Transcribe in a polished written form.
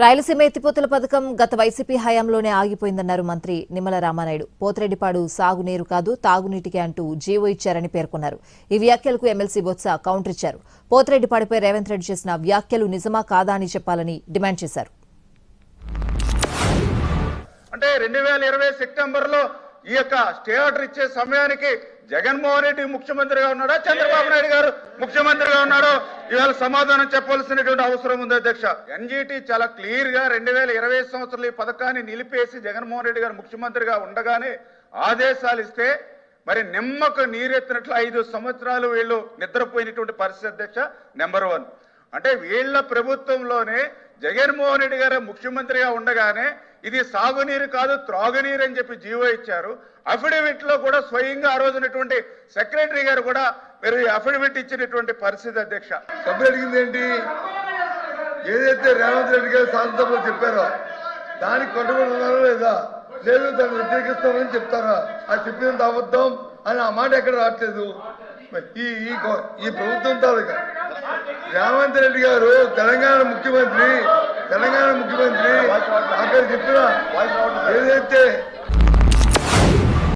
రాయలసీమ ఎత్తిపోతల పథకం గత వైసీపీ హయాంలోనే ఆగిపోయిందన్నారు మంత్రి నిమ్మల రామానాయుడు. పోతిరెడ్డిపాడు సాగునీరు కాదు తాగునీటికి అంటూ జీవో ఇచ్చారని పేర్కొన్నారు. ఈ వ్యాఖ్యలకు ఎమ్మెల్సీ బొత్స కౌంటర్ ఇచ్చారు. పోతిరెడ్డిపాడుపై రేవంత్ రెడ్డి చేసిన వ్యాఖ్యలు నిజమా కాదా అని చెప్పాలని డిమాండ్ చేశారు. అంటే 2020 సెప్టెంబర్లో ఈ యొక్క స్టే ఆర్డర్ ఇచ్చే సమయానికి జగన్మోహన్ రెడ్డి ముఖ్యమంత్రిగా ఉన్నాడా, చంద్రబాబు నాయుడు గారు ముఖ్యమంత్రిగా ఉన్నాడో ఇవాళ సమాధానం చెప్పాల్సినటువంటి అవసరం ఉంది అధ్యక్ష. ఎన్జీటీ చాలా క్లియర్ గా 2020 సంవత్సరంలో ఈ పథకాన్ని నిలిపేసి జగన్మోహన్ రెడ్డి గారు ముఖ్యమంత్రిగా ఉండగానే ఆదేశాలు ఇస్తే మరి నిమ్మకు నీరెత్తినట్లు 5 సంవత్సరాలు వీళ్ళు నిద్రపోయినటువంటి పరిస్థితి అధ్యక్ష. నెంబర్ 1 అంటే వీళ్ళ ప్రభుత్వంలోనే జగన్మోహన్ రెడ్డి గారు ముఖ్యమంత్రిగా ఉండగానే ఇది సాగునీరు కాదు త్రాగునీరు అని చెప్పి జీవో ఇచ్చారు. అఫిడవిట్ లో కూడా స్వయంగా ఆ రోజునటువంటి సెక్రటరీ గారు కూడా మీరు అఫిడవిట్ ఇచ్చినటువంటి పరిస్థితి అధ్యక్ష. సభ్యులు అడిగింది ఏంటి? ఏదైతే రేవంత్ రెడ్డి గారు శాసనసభలో చెప్పారో దానికి కట్టుబడి ఉన్నారో లేదా, లేదు దాన్ని వ్యతిరేకిస్తామని చెప్తారా? అది చెప్పినంత అబద్ధం అని ఆ మాట ఎక్కడ రావట్లేదు. ఈ ప్రభుత్వం తాలూకా రేవంత్ రెడ్డి గారు తెలంగాణ ముఖ్యమంత్రి అక్కడ చెప్పిన ఏదైతే